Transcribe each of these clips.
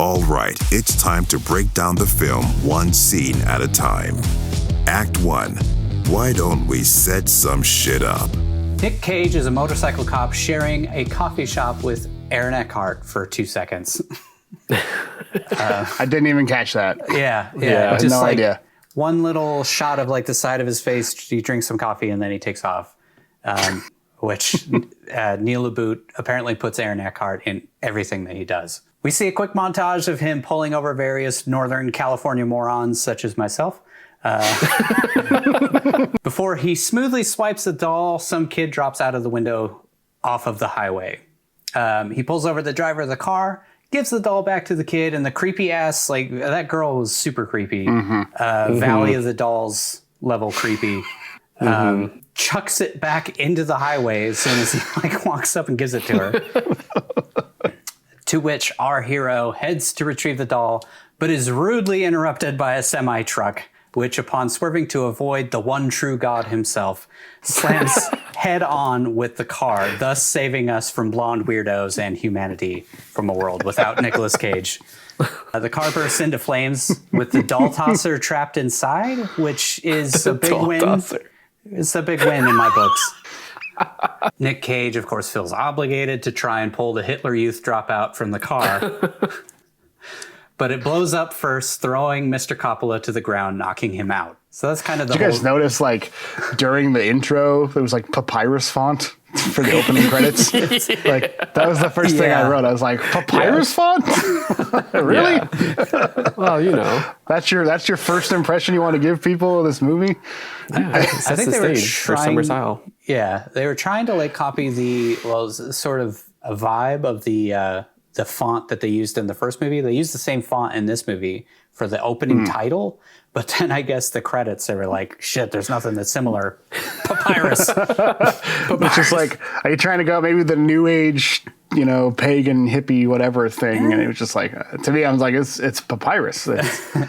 All right, it's time to break down the film one scene at a time. Act 1. Why don't we set some shit up? Nick Cage is a motorcycle cop sharing a coffee shop with Aaron Eckhart for 2 seconds. I didn't even catch that. Yeah. I had Just no idea. One little shot of like the side of his face. He drinks some coffee and then he takes off. Which Neil LaBute apparently puts Aaron Eckhart in everything that he does. We see a quick montage of him pulling over various Northern California morons such as myself. Before he smoothly swipes the doll, some kid drops out of the window off of the highway. He pulls over the driver of the car, gives the doll back to the kid, and the creepy ass, like, that girl was super creepy. Valley of the Dolls level creepy. Chucks it back into the highway as soon as he like walks up and gives it to her. To which our hero heads to retrieve the doll, but is rudely interrupted by a semi-truck, which, upon swerving to avoid the one true God himself, slams head on with the car, thus saving us from blonde weirdos and humanity from a world without Nicolas Cage. The car bursts into flames with the doll tosser trapped inside, which is a big win. Tosser. It's a big win in my books. Nick Cage, of course, feels obligated to try and pull the Hitler Youth dropout from the car. But it blows up first, throwing Mr. Coppola to the ground, knocking him out. So that's kind of the Did you guys notice, like, during the intro, there was, like, papyrus font for the opening credits? Like, that was the first thing I wrote. I was like, papyrus font? Really? Yeah. Well, you know. That's your first impression you want to give people of this movie? Yeah, I think they were for Summer Style. Yeah, they were trying to, like, copy sort of a vibe of the font that they used in the first movie. They used the same font in this movie for the opening title, but then I guess the credits, they were like, shit, there's nothing that's similar. Papyrus. It's just like, are you trying to go maybe the new age, you know, pagan hippie whatever thing? And it was just like, to me, I was like, it's papyrus.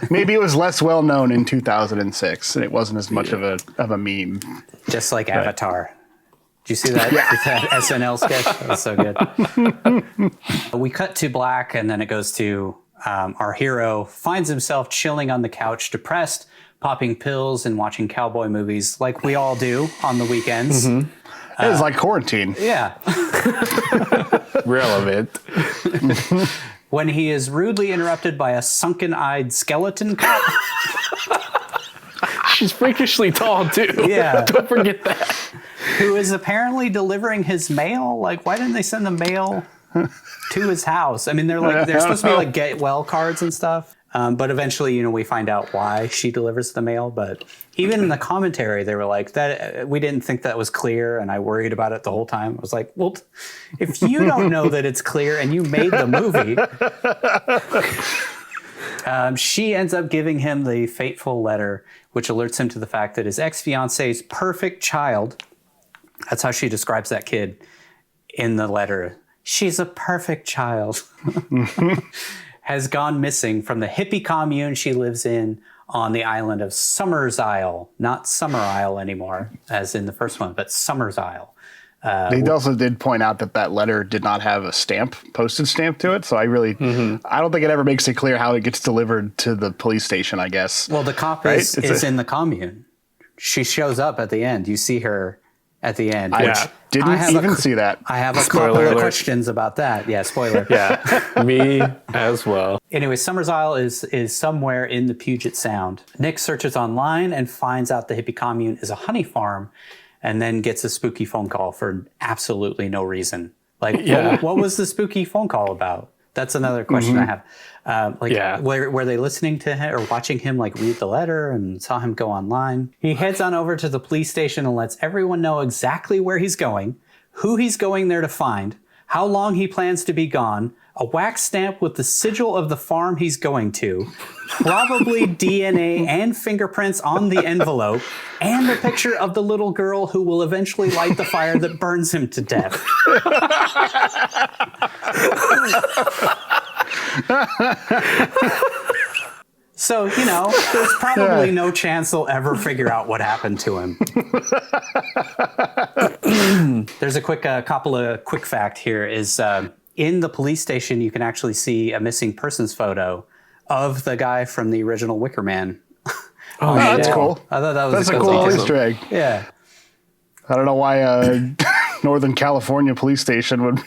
Maybe it was less well known in 2006 and it wasn't as much of a meme. Just like Avatar. Did you see that, that SNL sketch? That was so good. We cut to black, and then it goes to our hero finds himself chilling on the couch, depressed, popping pills and watching cowboy movies like we all do on the weekends. It was like quarantine. Yeah. Relevant. When he is rudely interrupted by a sunken-eyed skeleton cop. She's freakishly tall, too. Yeah. Don't forget that. Who is apparently delivering his mail. Like, why didn't they send the mail to his house? I mean, they're supposed to be like get well cards and stuff. But eventually, you know, we find out why she delivers the mail. But even in the commentary, they were like, that we didn't think that was clear. And I worried about it the whole time. I was like, well, if you don't know that it's clear and you made the movie. She ends up giving him the fateful letter, which alerts him to the fact that his ex-fiancee's perfect child, that's how she describes that kid in the letter, she's a perfect child, has gone missing from the hippie commune she lives in on the island of Summers Isle. Not Summer Isle anymore, as in the first one, but Summers Isle. They also did point out that letter did not have a postage stamp to it. So I don't think it ever makes it clear how it gets delivered to the police station, I guess. Well, the cop is in the commune. She shows up at the end. You see her at the end. I didn't even see that. I have a couple of questions about that. Yeah, spoiler. Yeah, me as well. Anyway, Summers Isle is somewhere in the Puget Sound. Nick searches online and finds out the hippie commune is a honey farm, and then gets a spooky phone call for absolutely no reason. Like, what was the spooky phone call about? That's another question I have. Were they listening to him or watching him like read the letter and saw him go online? He heads on over to the police station and lets everyone know exactly where he's going, who he's going there to find, how long he plans to be gone, a wax stamp with the sigil of the farm he's going to, probably DNA and fingerprints on the envelope, and a picture of the little girl who will eventually light the fire that burns him to death. So, you know, there's probably no chance they'll ever figure out what happened to him. There's a quick Coppola quick fact here is in the police station, you can actually see a missing persons photo of the guy from the original Wicker Man. Oh, that's cool. I thought that was That's a cool detail. Easter egg. Yeah. I don't know why Northern California police station would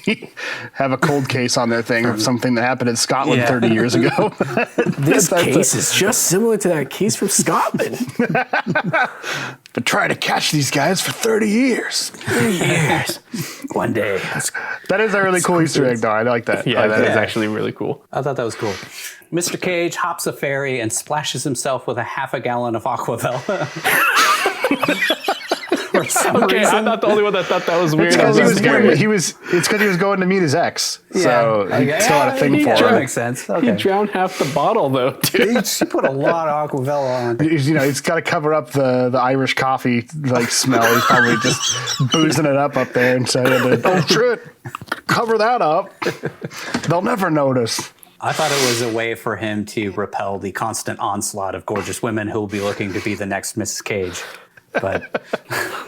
have a cold case on their thing of something that happened in Scotland 30 years ago. This case is just similar to that case from Scotland. Been trying to catch these guys for 30 years. 30 years. One day. That is a really cool Easter egg, though. I like that. Yeah, that is actually really cool. I thought that was cool. Mr. Cage hops a ferry and splashes himself with a half a gallon of Aquavella. For some Okay, reason. I'm not the only one that thought that was weird. It's because That's he weird. was going to meet his ex. Yeah. So he Okay. still had a thing for That her. makes sense. He Okay. drowned half the bottle, though, dude. He put a lot of Aquavella on. He's got to cover up the Irish coffee smell. He's probably just boozing it up there, and so he had to, oh shit, cover that up. They'll never notice. I thought it was a way for him to repel the constant onslaught of gorgeous women who will be looking to be the next Mrs. Cage. But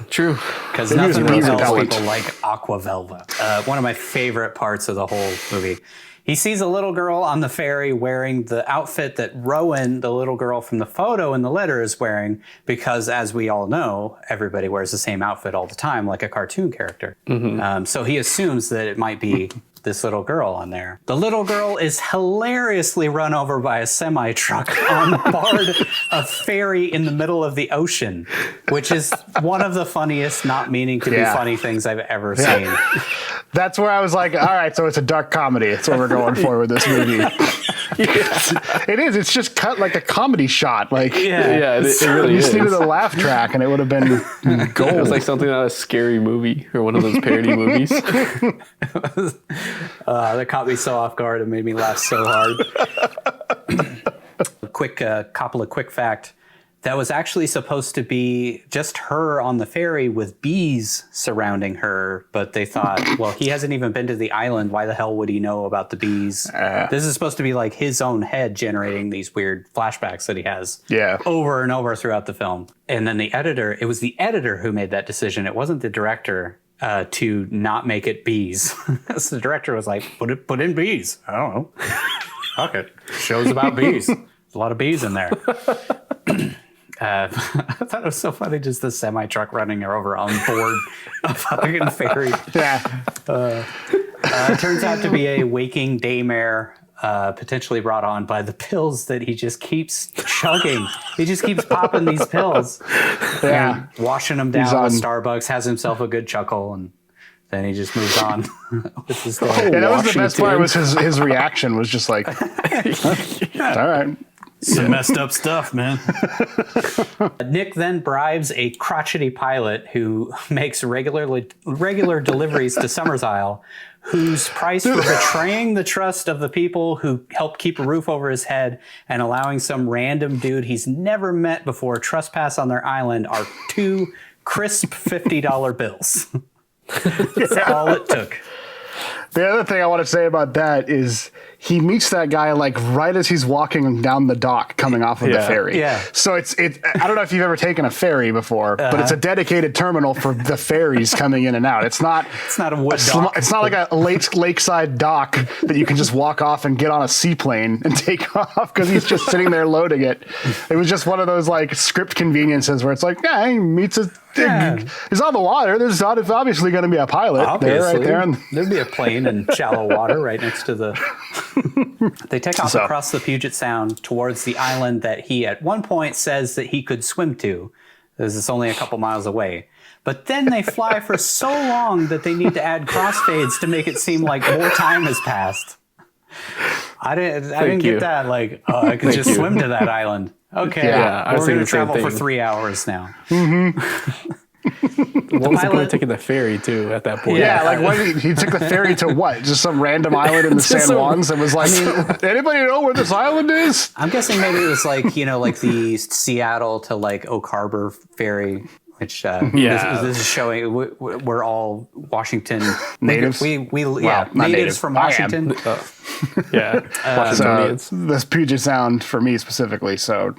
True. because Maybe it was nothing bee repels repellent. people like Aquavelva. One of my favorite parts of the whole movie. He sees a little girl on the ferry wearing the outfit that Rowan, the little girl from the photo in the letter, is wearing, because as we all know, everybody wears the same outfit all the time, like a cartoon character. So he assumes that it might be this little girl on there. The little girl is hilariously run over by a semi-truck on board a ferry in the middle of the ocean, which is one of the funniest, not meaning to be Yeah. funny things I've ever seen. That's where I was like, all right, so it's a dark comedy. That's what we're going for with this movie. It is. It's just cut like a comedy shot. Like, Yeah, it really you is. just needed a laugh track, and it would have been gold. It was like something out of a scary movie or one of those parody movies. That caught me so off guard and made me laugh so hard. Coppola quick fact. That was actually supposed to be just her on the ferry with bees surrounding her, but they thought, well, he hasn't even been to the island. Why the hell would he know about the bees? This is supposed to be like his own head generating these weird flashbacks that he has over and over throughout the film. And then it was the editor who made that decision. It wasn't the director to not make it bees. So the director was like, put in bees. I don't know. Fuck it. Show's about bees. There's a lot of bees in there. I thought it was so funny, just the semi-truck running her over on board a fucking ferry. Yeah. It turns out to be a waking daymare, potentially brought on by the pills that he just keeps chugging. He just keeps popping these pills. Yeah. And washing them down on- with Starbucks, has himself a good chuckle, and then he just moves on with his day. Yeah, that was the best part. Washington. Was his reaction was just like, all right. Some messed up stuff, man. Nick then bribes a crotchety pilot who makes regular deliveries to Summers Isle, whose price for betraying the trust of the people who helped keep a roof over his head and allowing some random dude he's never met before trespass on their island are 2 crisp $50 bills. That's all it took. The other thing I want to say about that is he meets that guy like right as he's walking down the dock coming off of the ferry. Yeah. So it's I don't know if you've ever taken a ferry before, but it's a dedicated terminal for the ferries coming in and out. It's not a wood dock. It's not like a lakeside dock that you can just walk off and get on a seaplane and take off because he's just sitting there loading it. It was just one of those like script conveniences where it's like, yeah, he meets a he's on the water. There's obviously going to be a pilot there, right there. And there'd be a plane in shallow water right next to the... They take off across the Puget Sound towards the island that he at one point says that he could swim to. This is only a couple miles away. But then they fly for so long that they need to add crossfades to make it seem like more time has passed. I didn't get that. Like, I could just swim to that island. Okay, I was we're going to thinking the same travel for thing. 3 hours now. What was the point of taking the ferry, too, at that point? yeah, like what, he took the ferry to what? Just some random island in the San Juans and was like, anybody know where this island is? I'm guessing maybe it was like, like the Seattle to like Oak Harbor ferry, which this is showing we're all Washington Natives. Not natives from Washington. Washingtonians. This Puget Sound for me specifically. So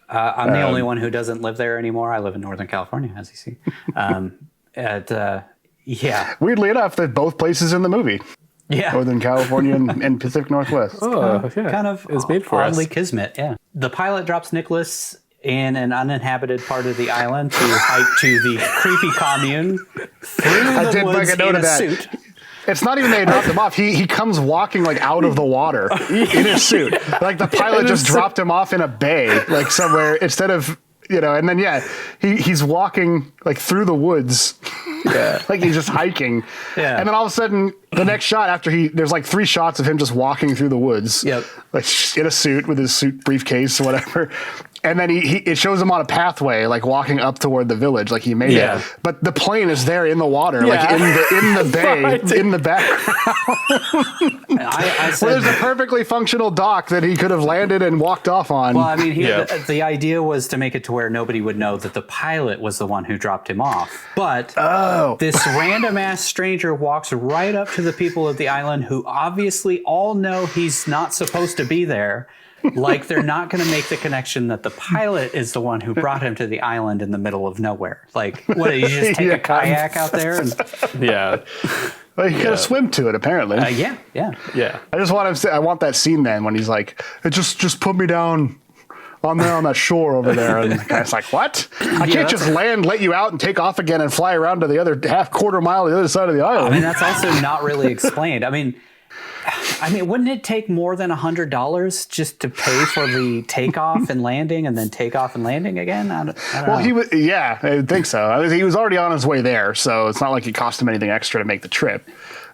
I'm the only one who doesn't live there anymore. I live in Northern California, as you see. Weirdly enough, they're both places in the movie. Northern California and Pacific Northwest. Oh, yeah. Kind of it's made for oddly us. kismet, yeah. The pilot drops Nicholas in an uninhabited part of the island to hike to the creepy commune through the woods in a suit. It's not even they dropped him off. He comes walking like out of the water in his suit. Like the pilot just dropped him off in a bay, like somewhere instead of, and then he's walking like through the woods. Yeah. Like he's just hiking. Yeah. And then all of a sudden the next shot after there's like 3 shots of him just walking through the woods. Yep. Like in a suit with his suit briefcase or whatever. And then it shows him on a pathway, like walking up toward the village, like he made it. But the plane is there in the water, like in the bay, in the background. I said, there's a perfectly functional dock that he could have landed and walked off on. Well, I mean, the idea was to make it to where nobody would know that the pilot was the one who dropped him off. But this random ass stranger walks right up to the people of the island who obviously all know he's not supposed to be there. Like they're not going to make the connection that the pilot is the one who brought him to the island in the middle of nowhere. Like, what, did you just take a kayak out there? Well, he could have swim to it, apparently. Yeah. I just want that scene then when he's like, just put me down on that shore over there. And the guy's like, what? I can't just let you out and take off again and fly around to the other quarter mile to the other side of the island. I mean, that's also not really explained. I mean, wouldn't it take more than $100 just to pay for the takeoff and landing and then takeoff and landing again? I don't know. I would think so. He was already on his way there, so it's not like it cost him anything extra to make the trip.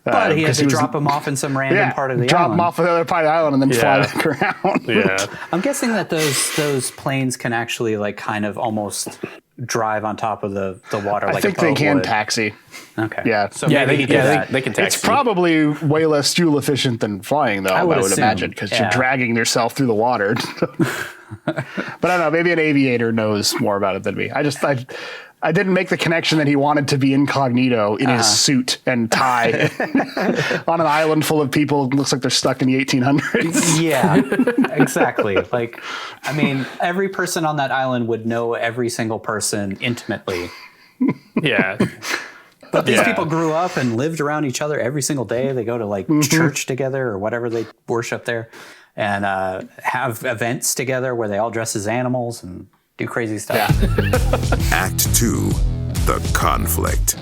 But he had to drop him off in some random part of the island. Drop him off at the other part of the island and then fly back around. Yeah. I'm guessing that those planes can actually like kind of almost drive on top of the water. I think they can taxi. Okay. Yeah. So maybe he did that. They can taxi. It's probably way less fuel efficient than flying, though. I would imagine, because you're dragging yourself through the water. But I don't know. Maybe an aviator knows more about it than me. I didn't make the connection that he wanted to be incognito in his suit and tie on an island full of people. It looks like they're stuck in the 1800s. Yeah, exactly. Like, I mean, every person on that island would know every single person intimately. Yeah. But these people grew up and lived around each other every single day. They go to like church together or whatever they worship there and have events together where they all dress as animals and do crazy stuff. Yeah. Act 2, the conflict.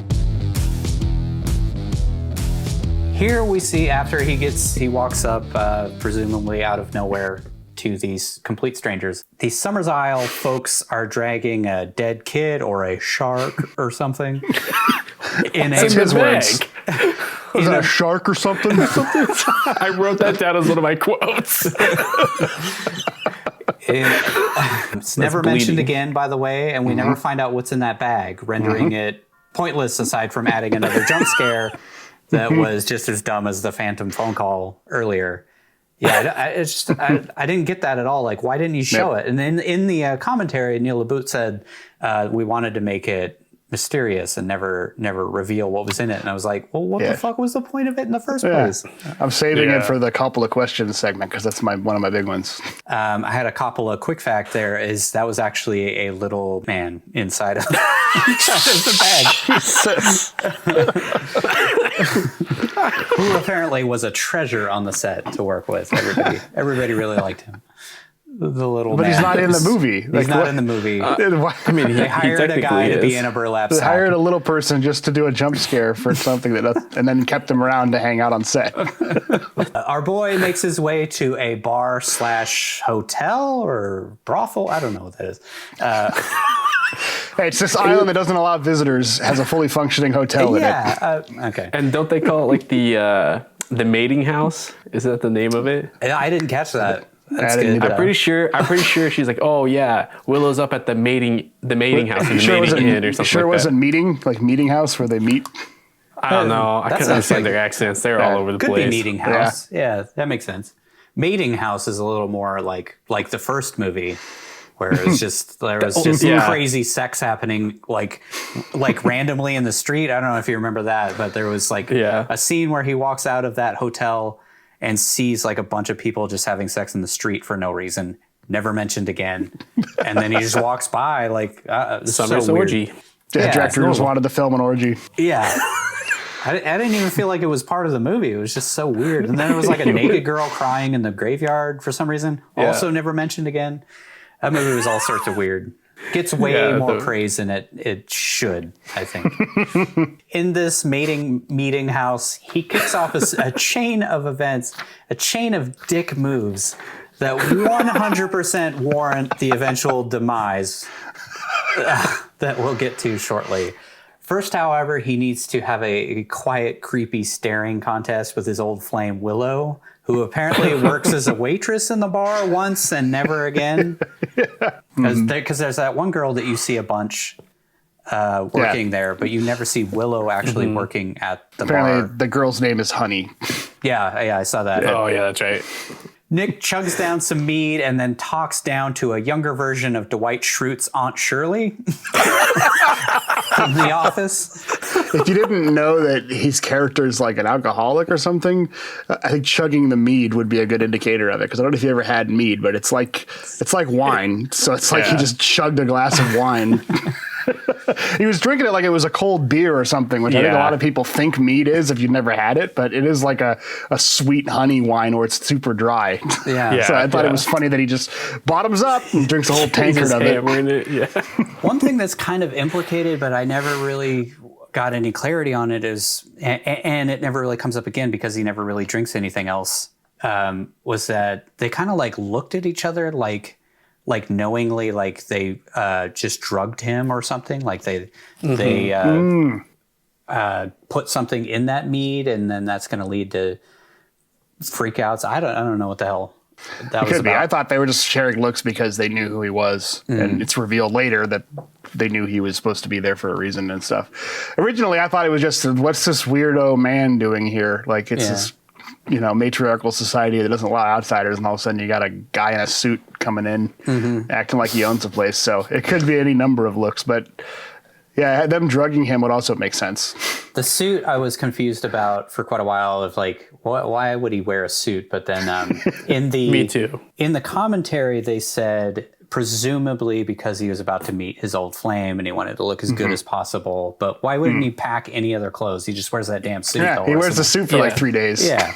Here we see after he walks up, presumably out of nowhere, to these complete strangers. The Summers Isle folks are dragging a dead kid or a shark or something in his words. Was that a shark or something? I wrote that down as one of my quotes. It's never mentioned again, by the way, and we never find out what's in that bag, rendering it pointless aside from adding another jump scare that was just as dumb as the phantom phone call earlier. Yeah, I didn't get that at all. Like, why didn't you show it? And then in the commentary, Neil LaBute said we wanted to make it mysterious and never reveal what was in it. And I was like, well, what the fuck was the point of it in the first place? I'm saving it for the Coppola questions segment because that's one of my big ones. I had a Coppola quick fact there is that was actually a little man inside of the bag. Jesus. Who apparently was a treasure on the set to work with. Everybody really liked him. The little but man. He's not in the movie. He's not in the movie. I mean, they hired a guy to be in a burlap sack. They hired a little person just to do a jump scare for something and then kept him around to hang out on set. Our boy makes his way to a bar/hotel or brothel. I don't know what that is. Hey, it's this island that doesn't allow visitors, has a fully functioning hotel in it. Okay. And don't they call it like the mating house? Is that the name of it? I didn't catch that. That's good. I'm pretty sure she's like, oh yeah, Willow's up at the mating house in the mating inn or something. Sure, like wasn't meeting house where they meet. I don't know. I couldn't understand their accents. They're all over the place. Could be meeting house. Yeah, that makes sense. Mating house is a little more like the first movie, where it's just there was just crazy sex happening like randomly in the street. I don't know if you remember that, but there was like a scene where he walks out of that hotel and sees like a bunch of people just having sex in the street for no reason, never mentioned again. And then he just walks by like, summer's orgy. Yeah, director just wanted to film an orgy. Yeah. I didn't even feel like it was part of the movie. It was just so weird. And then there was like a naked girl crying in the graveyard for some reason. Yeah. Also never mentioned again. That movie was all sorts of weird. Gets way more praise than it should, I think. In this meeting house, he kicks off a chain of events, a chain of dick moves that 100% warrant the eventual demise that we'll get to shortly. First, however, he needs to have a quiet, creepy staring contest with his old flame, Willow, who apparently works as a waitress in the bar once and never again. Because there's that one girl that you see a bunch working there, but you never see Willow actually working at the bar. Apparently, the girl's name is Honey. Yeah, I saw that. Oh, yeah, that's right. Nick chugs down some mead and then talks down to a younger version of Dwight Schrute's Aunt Shirley from The Office. If you didn't know that his character is like an alcoholic or something, I think chugging the mead would be a good indicator of it. Because I don't know if you ever had mead, but it's like wine. So it's like he just chugged a glass of wine. He was drinking it like it was a cold beer or something, which I think a lot of people think mead is if you've never had it, but it is like a sweet honey wine where it's super dry. Yeah. So I thought it was funny that he just bottoms up and drinks a whole tankard of it. Yeah. One thing that's kind of implicated, but I never really got any clarity on it is, and it never really comes up again because he never really drinks anything else, was that they kind of like looked at each other like knowingly, like they just drugged him or something. Like they put something in that mead, and then that's going to lead to freakouts. I don't know what the hell that was about. I thought they were just sharing looks because they knew who he was, and it's revealed later that they knew he was supposed to be there for a reason and stuff. Originally, I thought it was just, what's this weirdo man doing here? Like it's this, matriarchal society that doesn't allow outsiders, and all of a sudden you got a guy in a suit coming in, acting like he owns the place. So it could be any number of looks, but yeah, them drugging him would also make sense. The suit I was confused about for quite a while of like, why would he wear a suit? But then Me too. In the commentary, they said presumably because he was about to meet his old flame and he wanted to look as good as possible. But why wouldn't he pack any other clothes? He just wears that damn suit. Yeah, he wears the suit for like 3 days. Yeah.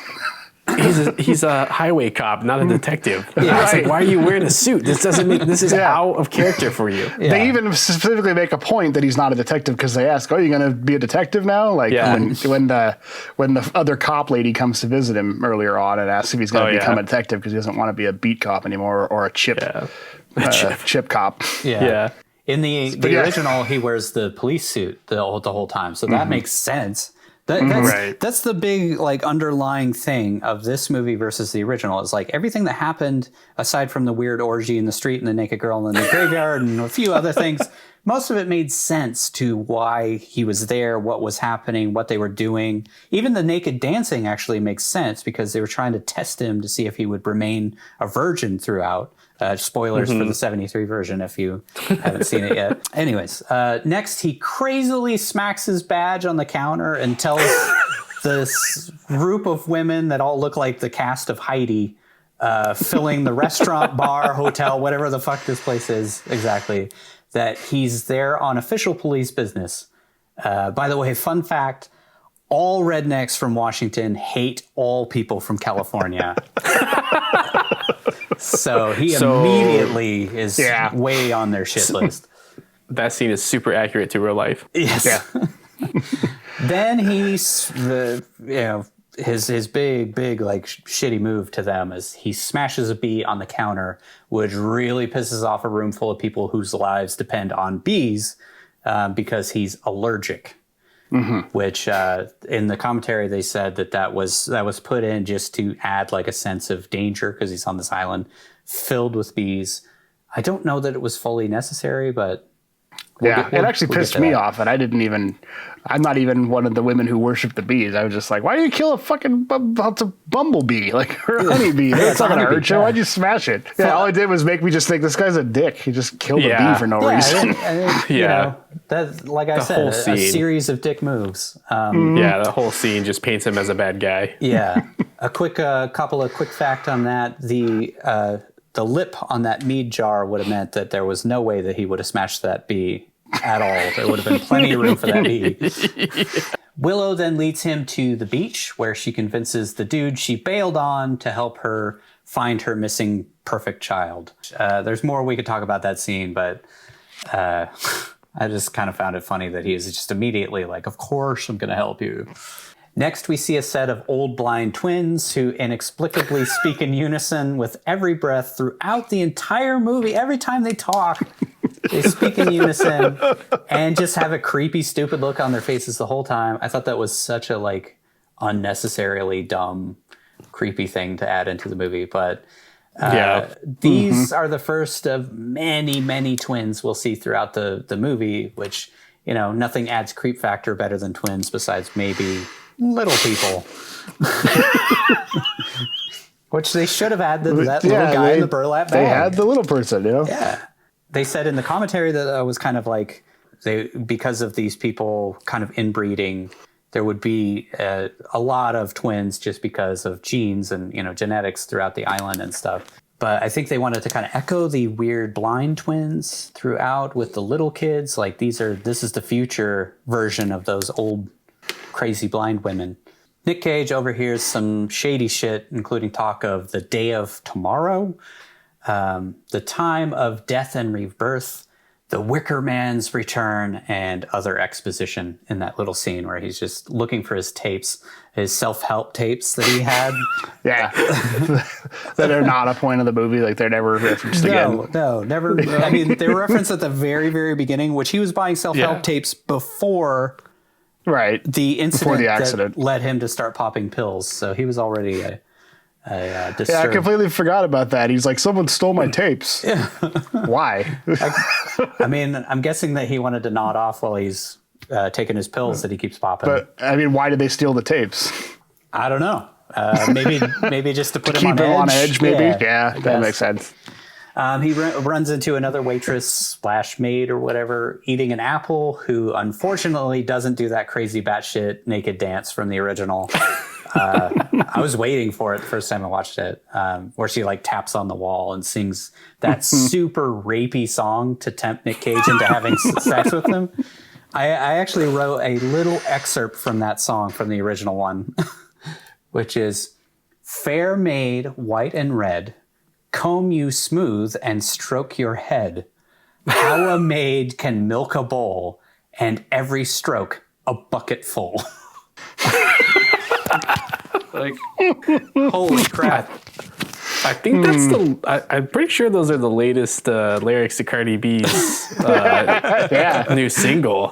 He's a highway cop, not a detective. Yeah, it's like, why are you wearing a suit? This is out of character for you. Yeah. They even specifically make a point that he's not a detective because they ask, "Oh, you're going to be a detective now?" Like when the other cop lady comes to visit him earlier on and asks if he's going to become a detective because he doesn't want to be a beat cop anymore or a chip cop. Yeah. In the original, he wears the police suit the whole time, so that makes sense. That's the big like underlying thing of this movie versus the original. Is like everything that happened aside from the weird orgy in the street and the naked girl in the graveyard and a few other things, most of it made sense to why he was there, what was happening, what they were doing. Even the naked dancing actually makes sense because they were trying to test him to see if he would remain a virgin throughout. Spoilers for the 73 version if you haven't seen it yet. Anyways, next he crazily smacks his badge on the counter and tells this group of women that all look like the cast of Heidi filling the restaurant, bar, hotel, whatever the fuck this place is exactly, that he's there on official police business. By the way, fun fact, all rednecks from Washington hate all people from California. So he immediately is way on their shit list. That scene is super accurate to real life. Yes. Yeah. Then his big like shitty move to them is he smashes a bee on the counter, which really pisses off a room full of people whose lives depend on bees because he's allergic. Which in the commentary they said that was put in just to add like a sense of danger because he's on this island filled with bees. I don't know that it was fully necessary, but it actually pissed me off, and I'm not even one of the women who worship the bees. I was just like, why do you kill a fucking bumblebee, like, or a honeybee? That's not going to hurt you. Why'd you smash it? Yeah, all it did was make me just think this guy's a dick. He just killed a bee for no reason. That, like I said, a series of dick moves. The whole scene just paints him as a bad guy. Yeah. A quick couple of quick fact on that. The lip on that mead jar would have meant that there was no way that he would have smashed that bee at all. There would have been plenty of room for that bee. Willow then leads him to the beach where she convinces the dude she bailed on to help her find her missing perfect child. There's more we could talk about that scene, but I just kind of found it funny that he is just immediately like, of course I'm going to help you. Next, we see a set of old blind twins who inexplicably speak in unison with every breath throughout the entire movie. Every time they talk, they speak in unison and just have a creepy, stupid look on their faces the whole time. I thought that was such a like unnecessarily dumb, creepy thing to add into the movie. But these are the first of many, many twins we'll see throughout the movie, which, you know, nothing adds creep factor better than twins besides maybe little people. Which they should have had that little guy in the burlap bag. They had the little person, you know? Yeah. They said in the commentary that was kind of like, because of these people kind of inbreeding, there would be a lot of twins just because of genes and, you know, genetics throughout the island and stuff. But I think they wanted to kind of echo the weird blind twins throughout with the little kids. Like this is the future version of those old crazy blind women. Nick Cage overhears some shady shit, including talk of the day of tomorrow, the time of death and rebirth, the Wicker Man's return, and other exposition in that little scene where he's just looking for his tapes, his self-help tapes that he had. Yeah. That are not a point of the movie. Like they're never referenced again. No, never. I mean, they were referenced at the very, very beginning, which he was buying self-help tapes before the incident that led him to start popping pills. So he was already a disturbed. Yeah, I completely forgot about that. He's like, someone stole my tapes. Yeah. Why? I mean, I'm guessing that he wanted to nod off while he's taking his pills that he keeps popping. But I mean, why did they steal the tapes? I don't know. Maybe just to put him on edge. Maybe. Yeah, that makes sense. He runs into another waitress / maid or whatever eating an apple, who unfortunately doesn't do that crazy batshit naked dance from the original. I was waiting for it the first time I watched it, where she like taps on the wall and sings that super rapey song to tempt Nick Cage into having sex with him. I actually wrote a little excerpt from that song from the original one, which is, "Fair maid, white and red, comb you smooth and stroke your head. How a maid can milk a bowl, and every stroke a bucket full." Like, holy crap. I think that's I'm pretty sure those are the latest lyrics to Cardi B's new single.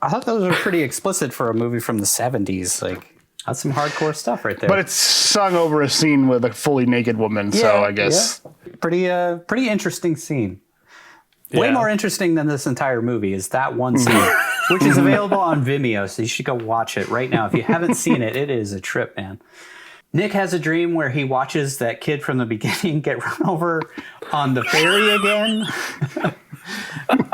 I thought those were pretty explicit for a movie from the 70s. Like, that's some hardcore stuff right there. But it's sung over a scene with a fully naked woman, so I guess. Yeah. Pretty interesting scene. Yeah. Way more interesting than this entire movie is that one scene, which is available on Vimeo, so you should go watch it right now. If you haven't seen it, it is a trip, man. Nick has a dream where he watches that kid from the beginning get run over on the ferry again,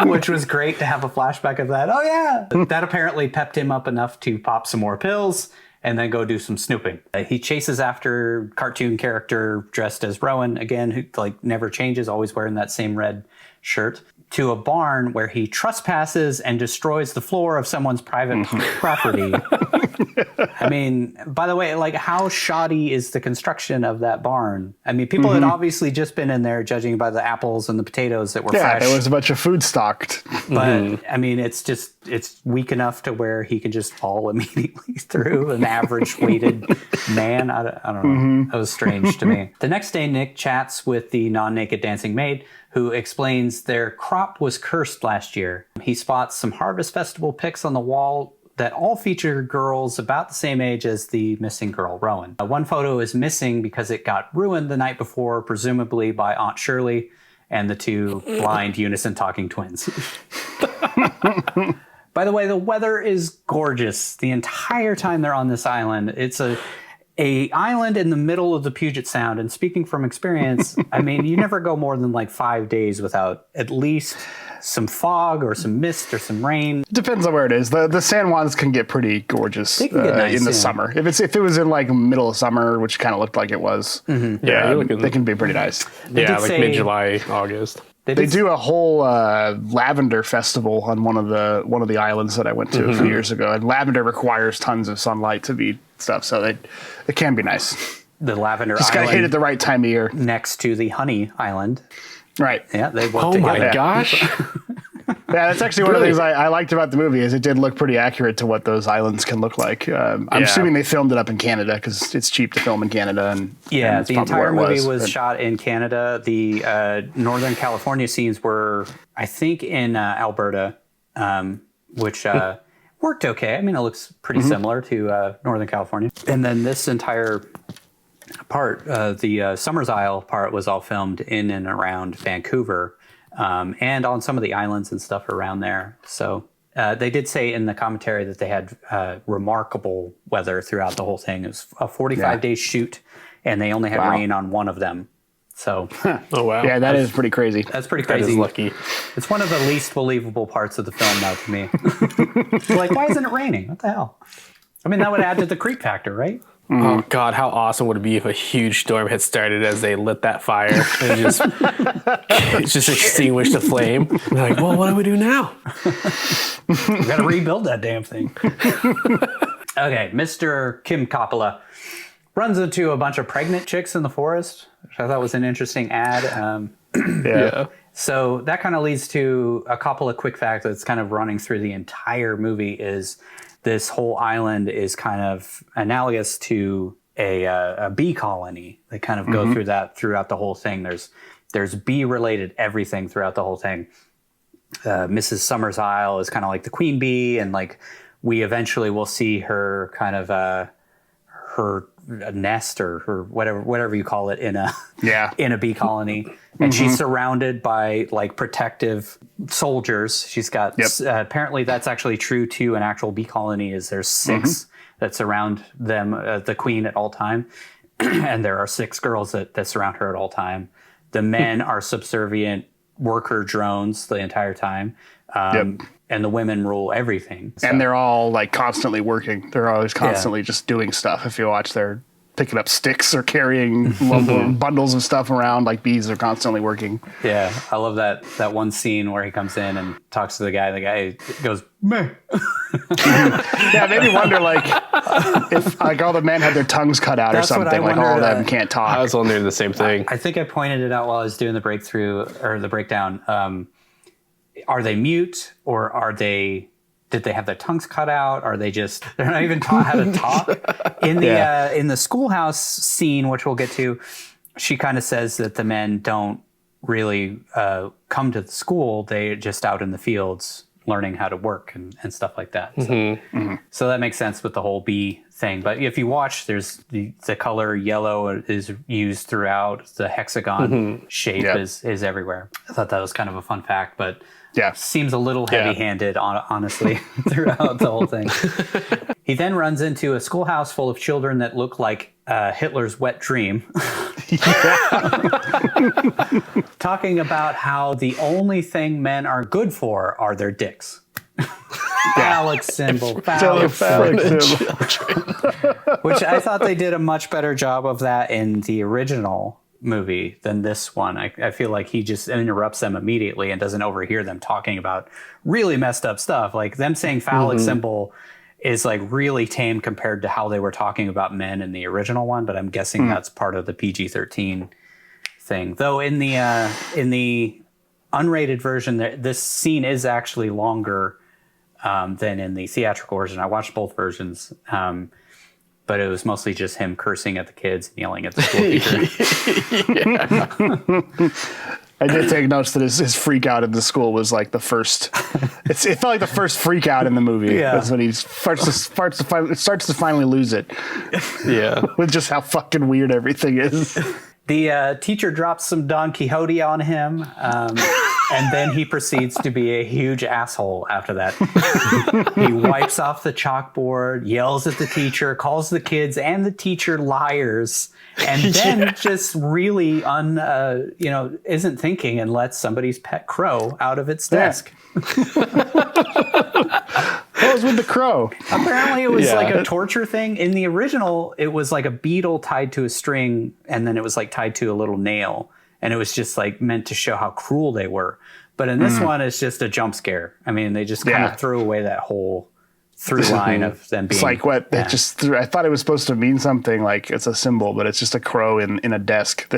which was great to have a flashback of that. Oh, yeah. That apparently pepped him up enough to pop some more pills and then go do some snooping. He chases after cartoon character dressed as Rowan, again, who like never changes, always wearing that same red shirt, to a barn where he trespasses and destroys the floor of someone's private property. I mean, by the way, like, how shoddy is the construction of that barn? I mean, people had obviously just been in there judging by the apples and the potatoes that were fresh. Yeah, there was a bunch of food stocked. But, I mean, it's weak enough to where he can just fall immediately through an average weighted man. I don't know. That was strange to me. The next day, Nick chats with the non-naked dancing maid, who explains their crop was cursed last year. He spots some Harvest Festival pics on the wall that all feature girls about the same age as the missing girl, Rowan. One photo is missing because it got ruined the night before, presumably by Aunt Shirley and the two blind unison talking twins. By the way, the weather is gorgeous the entire time they're on this island. It's a island in the middle of the Puget Sound, and speaking from experience, I mean, you never go more than like 5 days without at least some fog or some mist or some rain. Depends on where it is. The San Juans can get pretty gorgeous in the summer. If it was in like middle of summer, which kind of looked like it was, they can be pretty nice. Yeah, like mid-July, August. They do a whole lavender festival on one of the islands that I went to a few years ago, and lavender requires tons of sunlight to be stuff, so it can be nice. The lavender just island. Just gotta hit it the right time of year. Next to the honey island. Right. Yeah, they work together. Oh my gosh. Yeah, that's actually one of the things I liked about the movie is it did look pretty accurate to what those islands can look like. I'm assuming they filmed it up in Canada because it's cheap to film in Canada. And the entire movie was shot in Canada. The Northern California scenes were, I think, in Alberta, which worked okay. I mean, it looks pretty similar to Northern California. And then this entire part, the Summers Isle part, was all filmed in and around Vancouver. And on some of the islands and stuff around there. So they did say in the commentary that they had remarkable weather throughout the whole thing. It was a 45-day shoot, and they only had rain on one of them. So, oh wow, yeah, that's pretty crazy. That's pretty crazy. That is lucky. It's one of the least believable parts of the film, now, to me. Like, why isn't it raining? What the hell? I mean, that would add to the creep factor, right? Oh God, how awesome would it be if a huge storm had started as they lit that fire and just extinguished the flame? They're like, well, what do we do now? We got to rebuild that damn thing. Okay, Mr. Kim Coppola runs into a bunch of pregnant chicks in the forest, which I thought was an interesting ad. Yeah. So that kind of leads to a couple of quick facts that's kind of running through the entire movie is this whole island is kind of analogous to a bee colony. They kind of go through that throughout the whole thing. There's bee-related everything throughout the whole thing. Mrs. Summers Isle is kind of like the queen bee, and like we eventually will see her kind of her nest or her whatever you call it in a bee colony, and she's surrounded by like protective soldiers. She's got apparently that's actually true to an actual bee colony. Is there's 6 that surround them, the queen at all time, and there are 6 girls that surround her at all time. The men are subservient worker drones the entire time. And the women rule everything. So. And they're all like constantly working. They're always constantly just doing stuff. If you watch, they're picking up sticks or carrying bundles of stuff around. Like bees are constantly working. Yeah, I love that one scene where he comes in and talks to the guy. The guy goes, meh. Yeah, it made me wonder like if like all the men had their tongues cut out or something. Like all of them can't talk. I was wondering the same thing. I think I pointed it out while I was doing the breakdown. Are they mute or did they have their tongues cut out? Are they just, they're not even taught how to talk? In the schoolhouse scene, which we'll get to, she kind of says that the men don't really come to the school. They're just out in the fields learning how to work and stuff like that. So that makes sense with the whole bee thing. But if you watch, there's the color yellow is used throughout. The hexagon shape is everywhere. I thought that was kind of a fun fact, but seems a little heavy-handed, honestly, throughout the whole thing. He then runs into a schoolhouse full of children that look like Hitler's wet dream. Talking about how the only thing men are good for are their dicks. Phallic symbol. Phallic symbol. Which I thought they did a much better job of that in the original movie than this one. I feel like he just interrupts them immediately and doesn't overhear them talking about really messed up stuff. Like them saying phallic symbol is like really tame compared to how they were talking about men in the original one, but I'm guessing that's part of the PG-13 thing. Though in the unrated version, this scene is actually longer than in the theatrical version. I watched both versions, but it was mostly just him cursing at the kids and yelling at the school teacher. I did take notes that his freak out in the school was like the first. It felt like the first freak out in the movie. Yeah. That's when he starts to finally lose it. Yeah, with just how fucking weird everything is. The teacher drops some Don Quixote on him, and then he proceeds to be a huge asshole after that. He wipes off the chalkboard, yells at the teacher, calls the kids and the teacher liars, and then just really isn't thinking and lets somebody's pet crow out of its desk. What was with the crow? Apparently it was like a torture thing. In the original, it was like a beetle tied to a string, and then it was like tied to a little nail. and it was just like meant to show how cruel they were. But in this one, it's just a jump scare. I mean, they just kind of threw away that whole through line of them being. It's like what they just threw. I thought it was supposed to mean something like it's a symbol, but it's just a crow in a desk.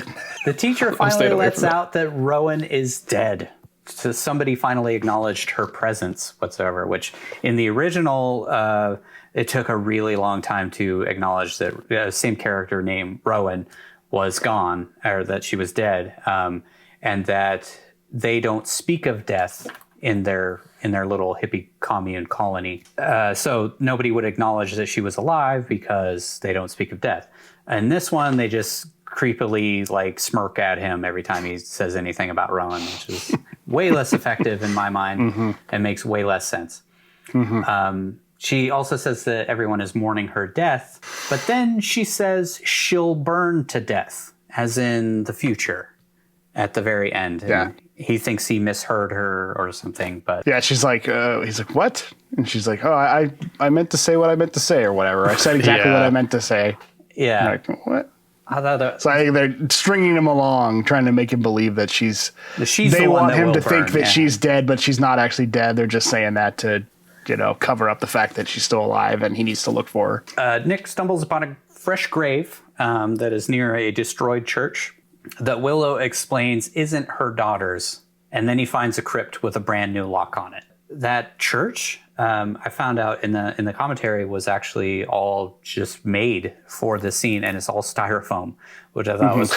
The teacher finally lets out that Rowan is dead. So somebody finally acknowledged her presence whatsoever, which in the original, it took a really long time to acknowledge that the same character named Rowan was gone, or that she was dead, and that they don't speak of death in their little hippie commune colony. So nobody would acknowledge that she was alive because they don't speak of death. And this one, they just creepily like smirk at him every time he says anything about Rowan, which is way less effective in my mind and makes way less sense. She also says that everyone is mourning her death, but then she says she'll burn to death, as in the future, at the very end. Yeah. And he thinks he misheard her or something, but yeah, she's like, he's like, what? And she's like, oh, I meant to say what I meant to say or whatever. I said exactly what I meant to say. yeah. Like, what? I thought that, So I think they're stringing him along, trying to make him believe that she's they the one want that him will to burn, think that she's dead, but she's not actually dead. They're just saying that to, cover up the fact that she's still alive and he needs to look for her. Nick stumbles upon a fresh grave that is near a destroyed church that Willow explains isn't her daughter's, and then he finds a crypt with a brand new lock on it. That church, I found out in the commentary, was actually all just made for the scene, and it's all styrofoam, which I thought was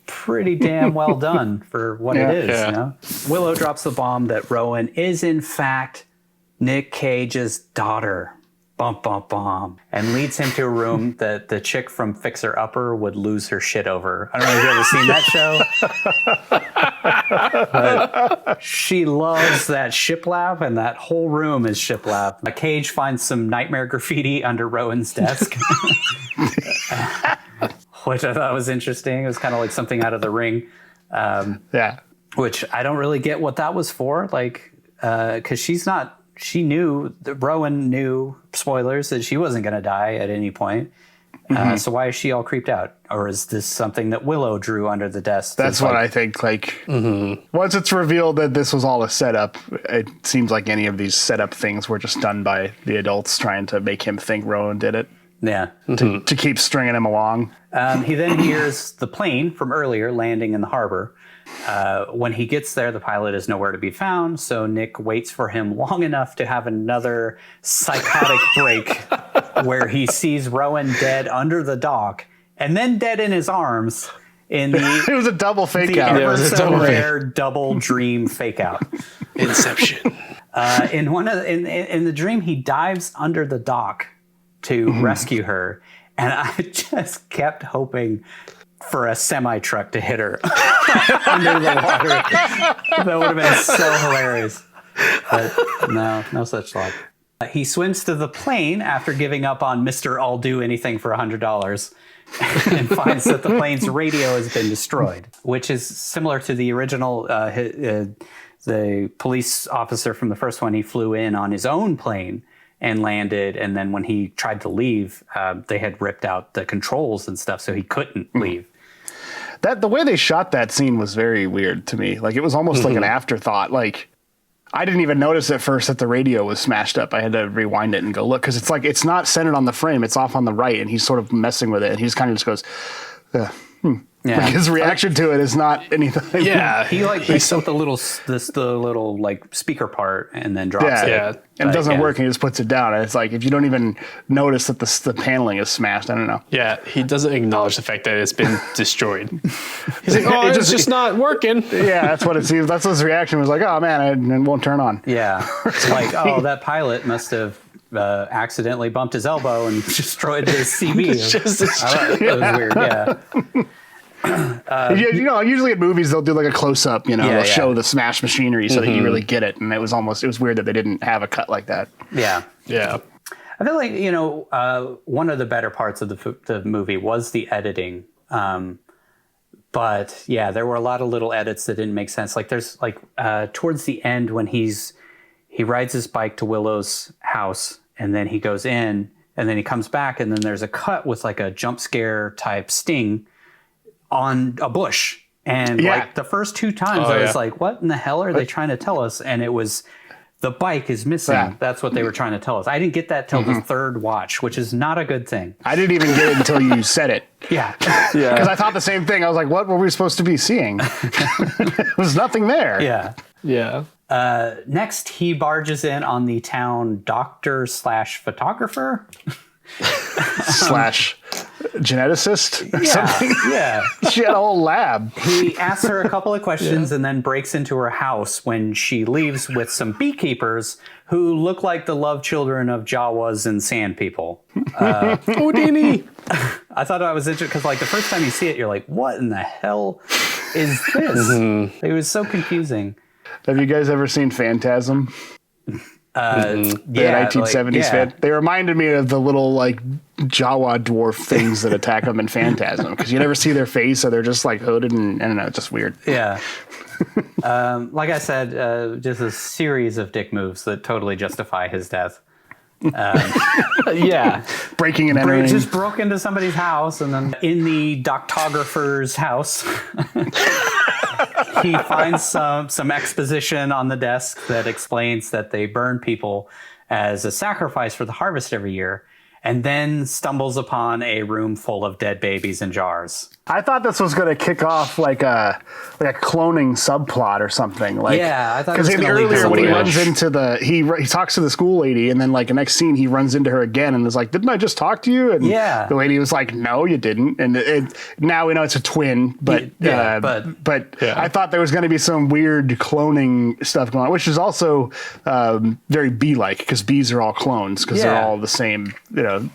pretty damn well done for what it is. Yeah. Willow drops the bomb that Rowan is in fact Nick Cage's daughter. Bum, bum, bum. And leads him to a room that the chick from Fixer Upper would lose her shit over. I don't know if you've ever seen that show. But she loves that shiplap, and that whole room is shiplap. Cage finds some nightmare graffiti under Rowan's desk, which I thought was interesting. It was kind of like something out of The Ring. Which I don't really get what that was for. Like, because Rowan knew, spoilers, that she wasn't going to die at any point. So why is she all creeped out? Or is this something that Willow drew under the desk? That's what I think. Like, once it's revealed that this was all a setup, it seems like any of these setup things were just done by the adults trying to make him think Rowan did it. Yeah. To keep stringing him along. He then hears the plane from earlier landing in the harbor. When he gets there, the pilot is nowhere to be found, so Nick waits for him long enough to have another psychotic break where he sees Rowan dead under the dock and then dead in his arms in the It was a double fake the out. ever so rare double dream fake out. Inception. In the dream, he dives under the dock to rescue her, and I just kept hoping for a semi-truck to hit her under the water. That would have been so hilarious. But no such luck. He swims to the plane after giving up on Mr. I'll do anything for $100 and finds that the plane's radio has been destroyed, which is similar to the original. The police officer from the first one, he flew in on his own plane and landed, and then when he tried to leave, they had ripped out the controls and stuff, so he couldn't leave. The way they shot that scene was very weird to me. Like, it was almost like an afterthought. Like, I didn't even notice at first that the radio was smashed up. I had to rewind it and go look, because it's like, it's not centered on the frame. It's off on the right, and he's sort of messing with it, and he just kind of just goes, Yeah. Like, his reaction to it is not anything. Yeah. He picks up the little like speaker part and then drops it. Yeah. And it doesn't work, and he just puts it down. And it's like, if you don't even notice that the paneling is smashed, I don't know. Yeah, he doesn't acknowledge the fact that it's been destroyed. He's like, oh, it's just not working. Yeah, that's what it seems. That's what his reaction was like, oh, man, it won't turn on. Yeah. Like, oh, that pilot must have accidentally bumped his elbow and destroyed his CB. It was weird, yeah. Usually in movies they'll do like a close up, they'll show the smashed machinery so that you really get it. And it was weird that they didn't have a cut like that. Yeah. Yeah. I feel like, one of the better parts of the movie was the editing. But yeah, there were a lot of little edits that didn't make sense. Like there's towards the end when he rides his bike to Willow's house and then he goes in and then he comes back and then there's a cut with like a jump scare type sting on a bush. And like the first 2 times I was like, what in the hell are they trying to tell us? And it was the bike is missing. Yeah. That's what they were trying to tell us. I didn't get that till the third watch, which is not a good thing. I didn't even get it until you said it. Yeah. Because I thought the same thing. I was like, what were we supposed to be seeing? There was nothing there. Yeah. Yeah. Next, he barges in on the town doctor/photographer. /geneticist or something. Yeah. She had a whole lab. He asks her a couple of questions and then breaks into her house when she leaves with some beekeepers who look like the love children of Jawas and sand people. Houdini! I thought I was interested because like the first time you see it, you're like, what in the hell is this? It was so confusing. Have you guys ever seen Phantasm? The 1970s fan. They reminded me of the little like Jawa dwarf things that attack them in Phantasm because you never see their face, so they're just like hooded and I don't know, it's just weird. Yeah. Like I said, just a series of dick moves that totally justify his death. Breaking and entering. Just broke into somebody's house, and then in the doctographer's house, he finds some exposition on the desk that explains that they burn people as a sacrifice for the harvest every year, and then stumbles upon a room full of dead babies in jars. I thought this was going to kick off like a cloning subplot or something. Like, I thought it was because in earlier when he runs into he talks to the school lady, and then like the next scene he runs into her again and is like, "Didn't I just talk to you?" And the lady was like, "No, you didn't." And now we know it's a twin, but I thought there was going to be some weird cloning stuff going on, which is also very bee-like because bees are all clones because they're all the same. You know.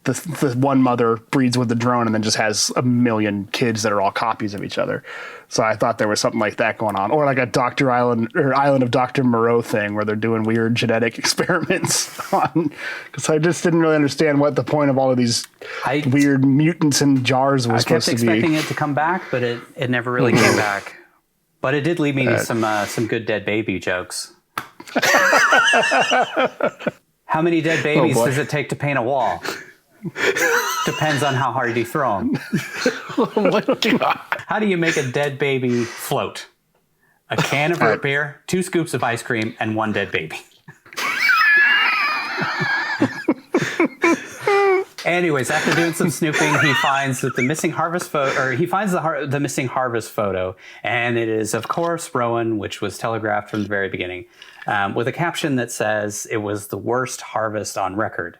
The one mother breeds with the drone and then just has a million kids that are all copies of each other. So I thought there was something like that going on. Or like a Dr. Island or Island of Dr. Moreau thing where they're doing weird genetic experiments on. Because I just didn't really understand what the point of all of these weird mutants in jars was supposed to be. I kept expecting it to come back, but it never really came back. But it did lead me to some good dead baby jokes. How many dead babies does it take to paint a wall? Depends on how hard you throw them. Oh my God. How do you make a dead baby float? A can of root beer, 2 scoops of ice cream, and 1 dead baby. Anyways, after doing some snooping, he finds that the missing harvest the missing harvest photo, and it is, of course, Rowan, which was telegraphed from the very beginning, with a caption that says it was the worst harvest on record.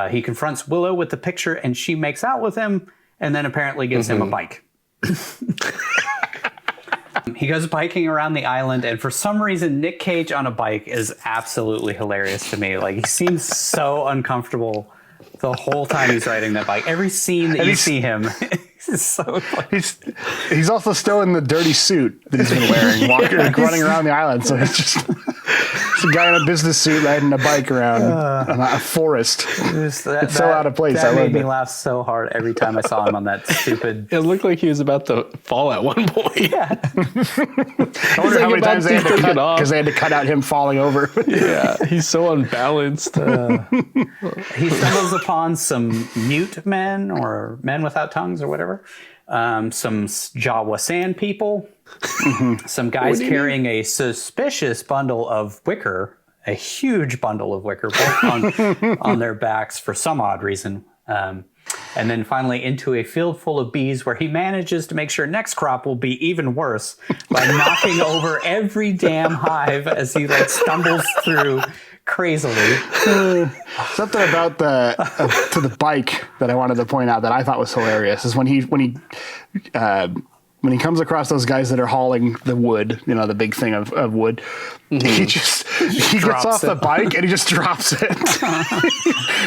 He confronts Willow with the picture, and she makes out with him, and then apparently gives him a bike. He goes biking around the island, and for some reason, Nick Cage on a bike is absolutely hilarious to me. Like, he seems so uncomfortable the whole time he's riding that bike. Every scene that you see him, he's so funny. He's also still in the dirty suit that he's been wearing, running around the island. So he's just a guy in a business suit riding a bike around a forest. It's so out of place. That made me laugh so hard every time I saw him on that stupid... It looked like he was about to fall at one point. Yeah. I wonder how many times they had to cut because they had to cut out him falling over. Yeah, he's so unbalanced. He stumbles upon some mute men or men without tongues or whatever. Some Jawa sand people. Some guys carrying a suspicious bundle of wicker, a huge bundle of wicker, both on their backs for some odd reason. And then finally into a field full of bees where he manages to make sure next crop will be even worse by knocking over every damn hive as he stumbles through crazily. Something about the bike that I wanted to point out that I thought was hilarious is when he comes across those guys that are hauling the wood, the big thing of wood, he gets off the bike and he just drops it.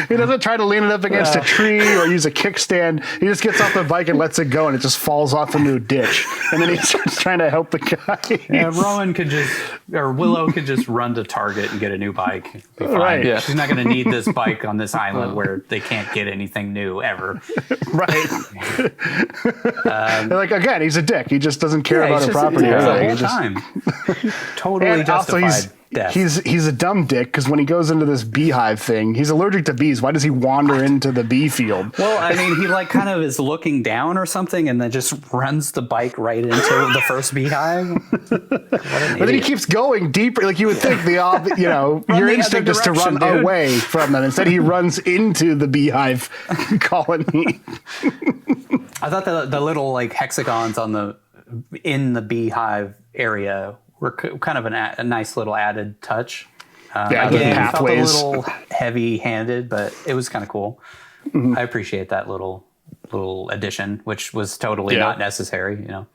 He doesn't try to lean it up against a tree or use a kickstand. He just gets off the bike and lets it go, and it just falls off into a ditch. And then he starts trying to help the guy. Yeah, Willow could just run to Target and get a new bike. Be fine. Right. Yeah. She's not going to need this bike on this island where they can't get anything new ever. Right. Again, he's a dick. He just doesn't care about her property. The whole time. Totally and justified. Also death. He's a dumb dick because when he goes into this beehive thing, he's allergic to bees. Why does he wander into the bee field? Well, I mean, he like kind of is looking down or something, and then just runs the bike right into the first beehive. But then he keeps going deeper. Like you would think your instinct is to run away from them. Instead, he runs into the beehive colony. I thought the little like hexagons in the beehive area were kind of a nice little added touch. Again, it felt a little heavy-handed, but it was kind of cool. Mm-hmm. I appreciate that little addition, which was totally not necessary. He gets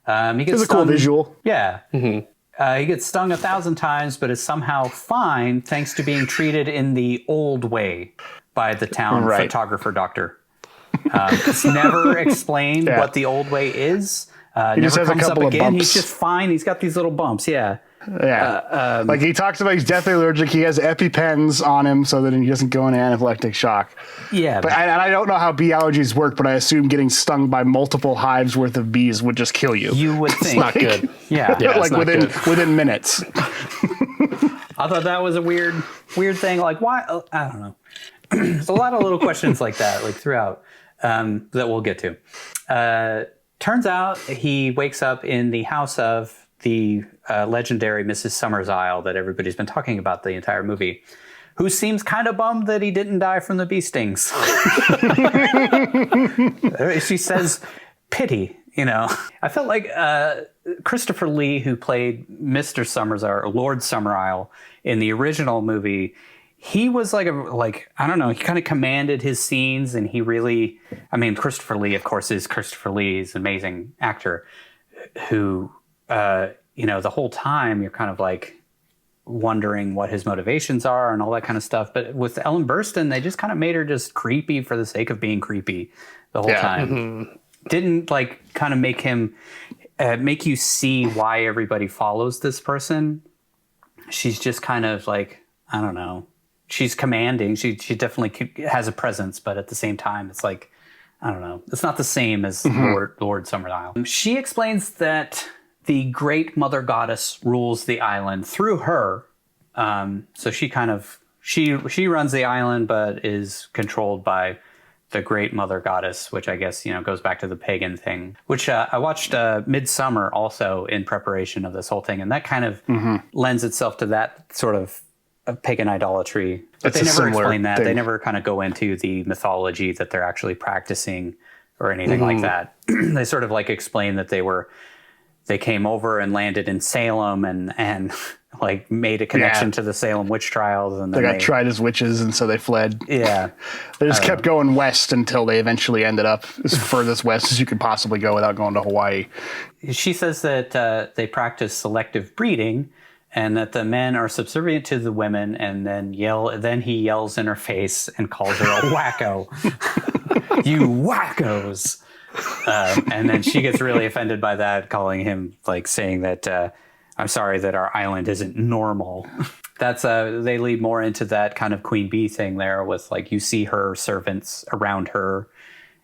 it was a cool visual. Yeah. Mm-hmm. He gets stung 1,000 times, but is somehow fine thanks to being treated in the old way by the town photographer doctor. It's never explained what the old way is. He just has a couple of bumps. He's just fine. He's got these little bumps. Yeah. Yeah. Like he talks about he's deathly allergic. He has EpiPens on him so that he doesn't go into anaphylactic shock. Yeah. But I don't know how bee allergies work, but I assume getting stung by multiple hives worth of bees would just kill you. You would think. It's not good. Yeah. Like within minutes. I thought that was a weird thing. Like why? I don't know. There's a lot of little questions like that, like throughout, that we'll get to. Turns out he wakes up in the house of the legendary Mrs. Summers Isle that everybody's been talking about the entire movie, who seems kind of bummed that he didn't die from the bee stings. She says, pity, I felt like Christopher Lee, who played Mr. Summers or Lord Summer Isle in the original movie, he was I don't know, he kind of commanded his scenes, and he really, Christopher Lee, of course, is Christopher Lee. He's an amazing actor who, the whole time you're kind of like wondering what his motivations are and all that kind of stuff. But with Ellen Burstyn, they just kind of made her just creepy for the sake of being creepy the whole time. Mm-hmm. Didn't kind of make him, make you see why everybody follows this person. She's just kind of I don't know. She's commanding. She definitely has a presence, but at the same time, it's I don't know. It's not the same as Lord Summer Isle. She explains that the great mother goddess rules the island through her. So she runs the island, but is controlled by the great mother goddess, which I guess, goes back to the pagan thing, which I watched Midsummer also in preparation of this whole thing. And that kind of lends itself to that sort of pagan idolatry, but they never explain that. They never kind of go into the mythology that they're actually practicing or anything like that. They sort of explain that they came over and landed in Salem and made a connection to the Salem witch trials, and then they got tried as witches, and so they fled. Yeah, they just kept going west until they eventually ended up as furthest west as you could possibly go without going to Hawaii. She says that they practice selective breeding, and that the men are subservient to the women, and then he yells in her face and calls her a wacko. You wackos. And then she gets really offended by that, calling him, saying that, I'm sorry that our island isn't normal. That's, they lead more into that kind of queen bee thing there with, you see her servants around her.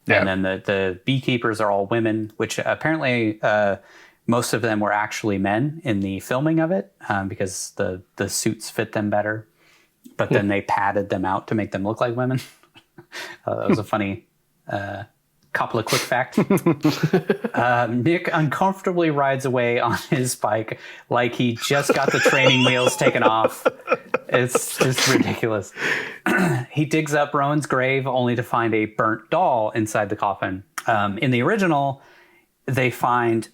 Yeah. And then the beekeepers are all women, which apparently, most of them were actually men in the filming of it, because the suits fit them better. But then they padded them out to make them look like women. That was a funny couple of quick fact. Nick uncomfortably rides away on his bike like he just got the training wheels taken off. It's just ridiculous. He digs up Rowan's grave only to find a burnt doll inside the coffin. In the original, they find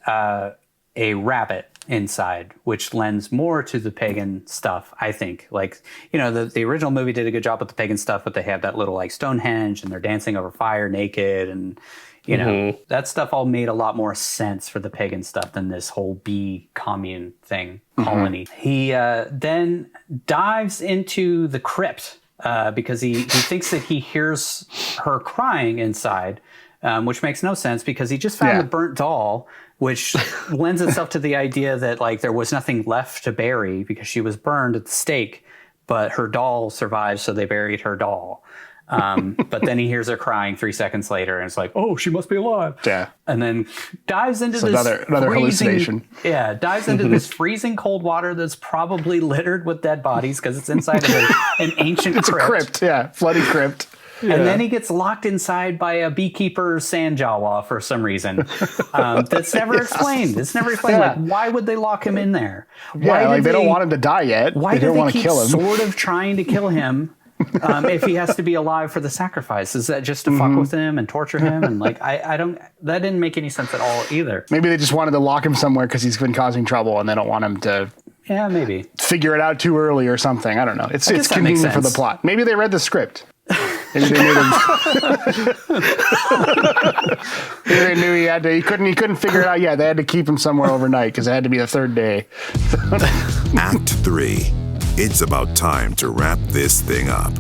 a rabbit inside, which lends more to the pagan stuff, I think. The original movie did a good job with the pagan stuff, but they have that little Stonehenge, and they're dancing over fire naked, and that stuff all made a lot more sense for the pagan stuff than this whole bee commune thing, colony. He then dives into the crypt because he thinks that he hears her crying inside, which makes no sense because he just found the burnt doll, which lends itself to the idea that there was nothing left to bury because she was burned at the stake, but her doll survived, so they buried her doll. But then he hears her crying 3 seconds later, and it's like, oh, she must be alive. Yeah. And then dives into this another hallucination. Yeah, dives into this freezing cold water that's probably littered with dead bodies because it's inside of an ancient It's crypt. a crypt, yeah. Flooded crypt. And then he gets locked inside by a beekeeper's sand jawa for some reason. That's never explained. It's never explained. Yeah. Like, why would they lock him in there? Yeah, like they don't want him to die yet. Why they do don't they want to keep kill him. sort of trying to kill him if he has to be alive for the sacrifice? Is that just to fuck with him and torture him? And like, I don't, that didn't make any sense at all either. Maybe they just wanted to lock him somewhere because he's been causing trouble and they don't want him to Yeah, maybe. figure it out too early or something. I don't know. It's guess that makes convenient for the sense. plot. Maybe they read the script. Maybe they knew Maybe they knew he couldn't figure it out yet. They had to keep him somewhere overnight because it had to be the third day. Act 3. It's about time to wrap this thing up.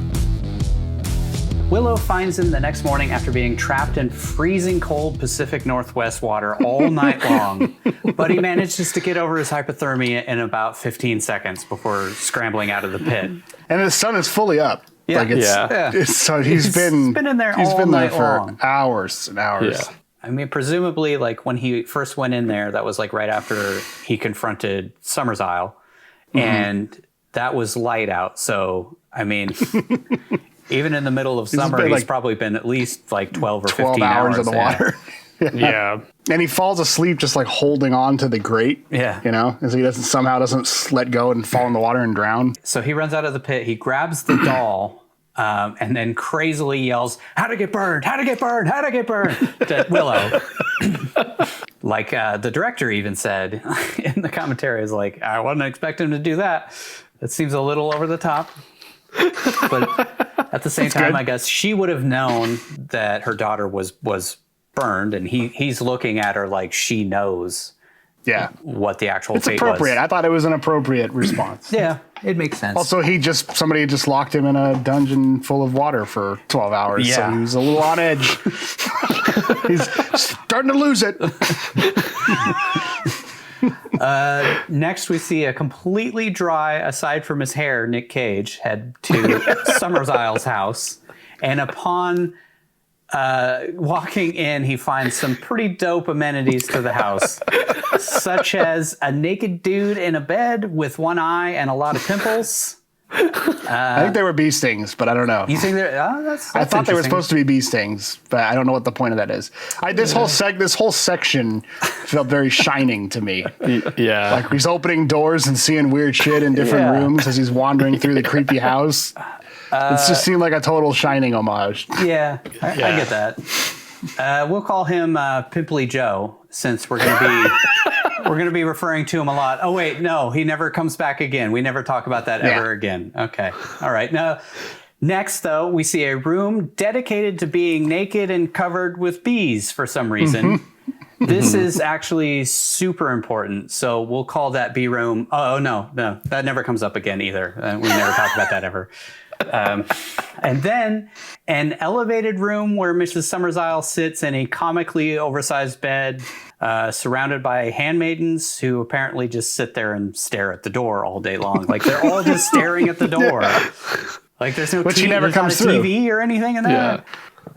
Willow finds him the next morning after being trapped in freezing cold Pacific Northwest water all night long. But he manages to get over his hypothermia in about 15 seconds before scrambling out of the pit. And the sun is fully up. Yeah. Like so he's been in there He's all been there night for long. hours and hours. Yeah. I mean, presumably, like when he first went in there, that was like right after he confronted Summer's Isle, and that was light out. So, I mean, even in the middle of summer, he's probably been at least like 12 or 15 hours in the water. Yeah. And he falls asleep just like holding on to the grate. Yeah. You know, as he doesn't let go and fall in the water and drown. So he runs out of the pit. He grabs the doll and then crazily yells, "How'd it get burned? How'd it get burned? How'd it get burned?" to Willow. Like the director even said in the commentary, is like, I wasn't expecting him to do that. That seems a little over the top. But at the same time, good. I guess she would have known that her daughter was burned, and he's looking at her like she knows what the actual It's fate appropriate. was. I thought it was an appropriate response. Yeah, it makes sense. Also, somebody just locked him in a dungeon full of water for 12 hours. Yeah. So he was a little on edge. He's starting to lose it. Next, we see a completely dry, aside from his hair, Nick Cage head to Summer's Isle's house. And upon walking in, he finds some pretty dope amenities to the house, such as a naked dude in a bed with one eye and a lot of pimples. I think they were bee stings, but I don't know. You think they're... Oh, that's I thought they were interesting. supposed to be bee stings, but I don't know what the point of that is. This whole section felt very Shining to me. Yeah. Like he's opening doors and seeing weird shit in different rooms as he's wandering through the creepy house. It just seemed like a total Shining homage. Yeah, I get that. We'll call him Pimply Joe, since we're going to be referring to him a lot. Oh wait, no, he never comes back again. We never talk about that ever again. Okay, all right. Now, next though, we see a room dedicated to being naked and covered with bees for some reason. This is actually super important, so we'll call that bee room. Oh no, that never comes up again either. We never talk about that ever. And then an elevated room where Mrs. Summer's Isle sits in a comically oversized bed, surrounded by handmaidens who apparently just sit there and stare at the door all day long. Like they're all just staring at the door. Like there's no She never comes through. TV or anything in there.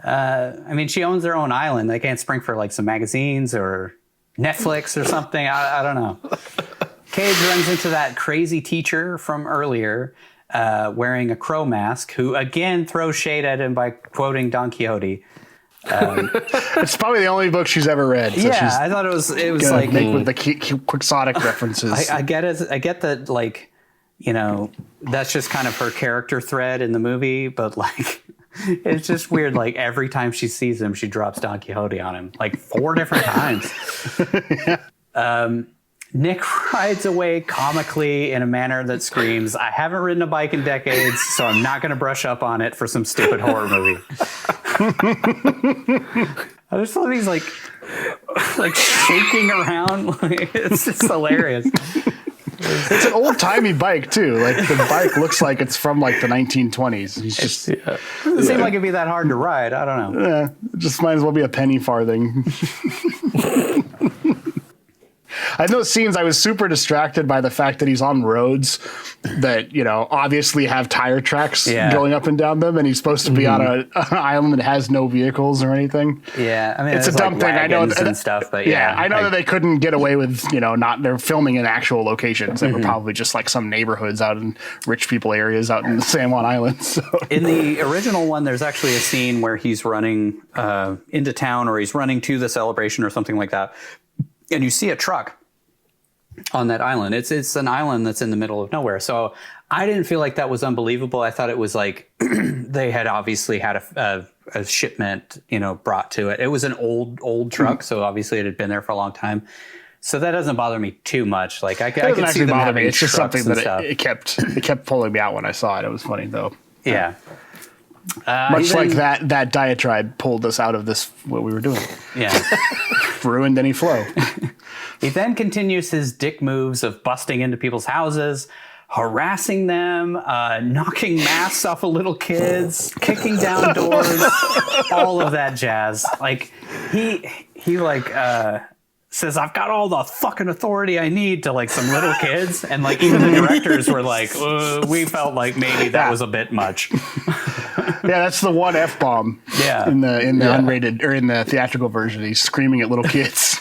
I mean, she owns their own island. They can't spring for like some magazines or Netflix or something. I don't know. Cage runs into that crazy teacher from earlier, wearing a crow mask, who again throws shade at him by quoting Don Quixote. It's probably the only book she's ever read. So Yeah, I thought it was like make with the quixotic references. I get it. I get that, like, you know, that's just kind of her character thread in the movie, but like, it's just weird. Like every time she sees him, she drops Don Quixote on him, like 4 different times. Nick rides away comically in a manner that screams, I haven't ridden a bike in decades, so I'm not going to brush up on it for some stupid horror movie. I just love he's like shaking around. It's just hilarious. It's an old-timey bike, too. Like, the bike looks like it's from, like, the 1920s. He's just... It doesn't seem like it'd be that hard to ride. I don't know. Yeah, it just might as well be a penny farthing. in those scenes, I was super distracted by the fact that he's on roads that, obviously have tire tracks going up and down them, and he's supposed to be on an island that has no vehicles or anything. Yeah, I mean, it's a dumb thing. I know and stuff, but I know that they couldn't get away with, they're filming in actual locations. They were probably just like some neighborhoods out in rich people areas out in the San Juan Islands. So. In the original one, there's actually a scene where he's running into town, or he's running to the celebration or something like that, and you see a truck on that island. It's an island that's in the middle of nowhere. So I didn't feel like that was unbelievable. I thought it was like they had obviously had a shipment, brought to it. It was an old truck, so obviously it had been there for a long time. So that doesn't bother me too much. Like I could see them having me. It's just something that it kept pulling me out when I saw it. It was funny though. Yeah. Much like that diatribe pulled us out of this, what we were doing. Yeah. Ruined any flow. He then continues his dick moves of busting into people's houses, harassing them, knocking masks off of little kids, kicking down doors, all of that jazz. Like he says, I've got all the fucking authority I need to like some little kids. And like even the directors were like, we felt like maybe that was a bit much. Yeah, that's the one F-bomb. Yeah. In the unrated or in the theatrical version. He's screaming at little kids.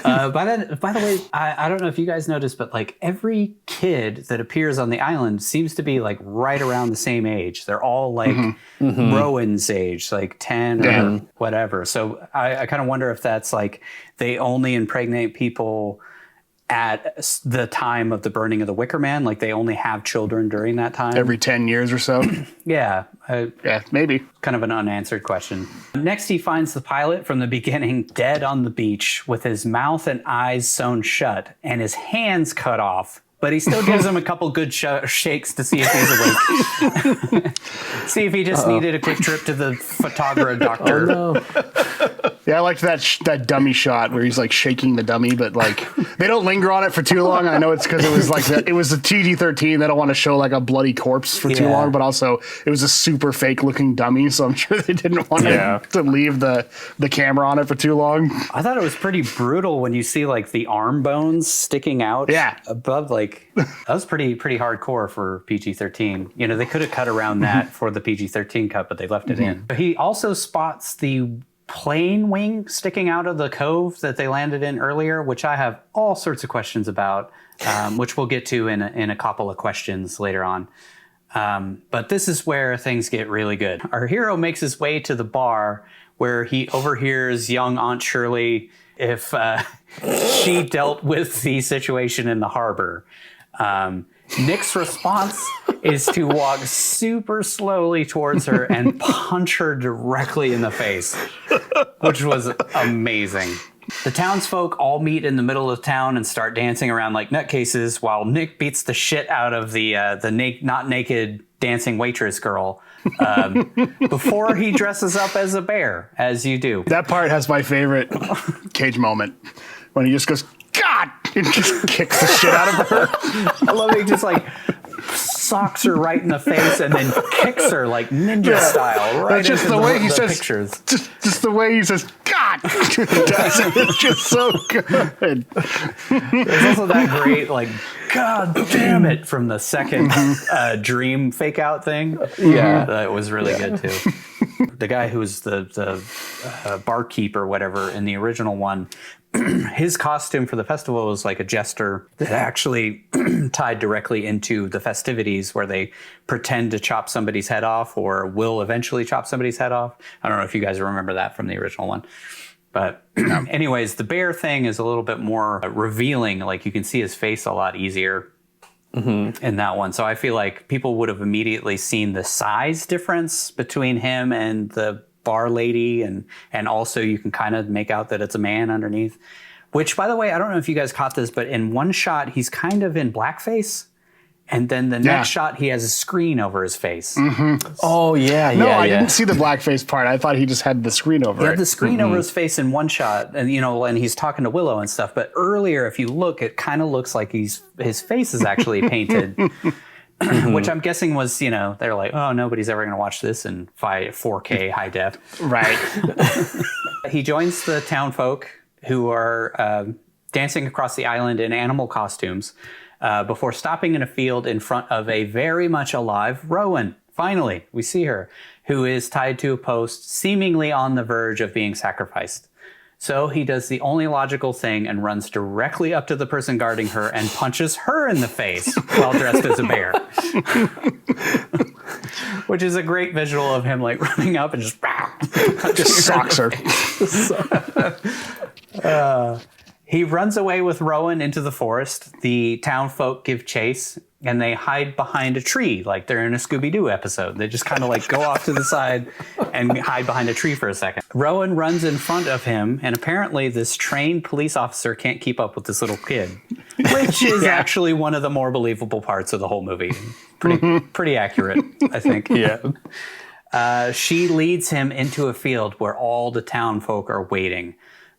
By the way, I don't know if you guys noticed, but like every kid that appears on the island seems to be like right around the same age. They're all like Rowan's age, like 10 or whatever. So I kind of wonder if that's like they only impregnate people at the time of the burning of the Wicker Man. Like they only have children during that time. Every 10 years or so. Yeah. Yeah, maybe. Kind of an unanswered question. Next, he finds the pilot from the beginning dead on the beach with his mouth and eyes sewn shut and his hands cut off. But he still gives him a couple good shakes to see if he's awake. See if he just needed a quick trip to the photographer doctor. Oh, no. Yeah, I liked that dummy shot where he's like shaking the dummy, but like they don't linger on it for too long. I know it's because it was like it was a TG-13. They don't want to show like a bloody corpse for too long, but also it was a super fake looking dummy, so I'm sure they didn't want to leave the camera on it for too long. I thought it was pretty brutal when you see like the arm bones sticking out above. Like that was pretty hardcore for PG-13. They could have cut around that for the PG-13 cut, but they left it in. But he also spots the plane wing sticking out of the cove that they landed in earlier, which I have all sorts of questions about, which we'll get to in a couple of questions later on. But this is where things get really good. Our hero makes his way to the bar where he overhears young Aunt Shirley if she dealt with the situation in the harbor. Nick's response is to walk super slowly towards her and punch her directly in the face, which was amazing. The townsfolk all meet in the middle of town and start dancing around like nutcases while Nick beats the shit out of the not naked dancing waitress girl before he dresses up as a bear, as you do. That part has my favorite Cage moment when he just goes, God! And just kicks the shit out of her. I love it. He just like socks her right in the face and then kicks her like ninja style right just into the way he the says, pictures. Just the way he says, God! It's just so good. There's also that great like, God damn it, from the second dream fake out thing. Yeah. That was really good too. The guy who was the barkeep or whatever in the original one, his costume for the festival was like a jester that actually tied directly into the festivities where they pretend to chop somebody's head off or will eventually chop somebody's head off. I don't know if you guys remember that from the original one. But anyways, the bear thing is a little bit more revealing. Like you can see his face a lot easier in that one. So I feel like people would have immediately seen the size difference between him and the bar lady, and also you can kind of make out that it's a man underneath, which, by the way, I don't know if you guys caught this, but in one shot he's kind of in blackface, and then the next shot he has a screen over his face. Oh yeah. I didn't see the blackface part. I thought he just had the screen over it. He had the screen over his face in one shot, and and he's talking to Willow and stuff, but earlier if you look, it kind of looks like his face is actually painted. Which I'm guessing was, they're like, oh, nobody's ever going to watch this in 4K high def. Right. He joins the town folk who are dancing across the island in animal costumes before stopping in a field in front of a very much alive Rowan. Finally, we see her, who is tied to a post, seemingly on the verge of being sacrificed. So he does the only logical thing and runs directly up to the person guarding her and punches her in the face while dressed as a bear. Which is a great visual of him like running up and just socks her. He runs away with Rowan into the forest. The town folk give chase and they hide behind a tree like they're in a Scooby-Doo episode. They just kind of like go off to the side and hide behind a tree for a second. Rowan runs in front of him, and apparently this trained police officer can't keep up with this little kid, which is actually one of the more believable parts of the whole movie. Pretty accurate, I think. Yeah. She leads him into a field where all the town folk are waiting.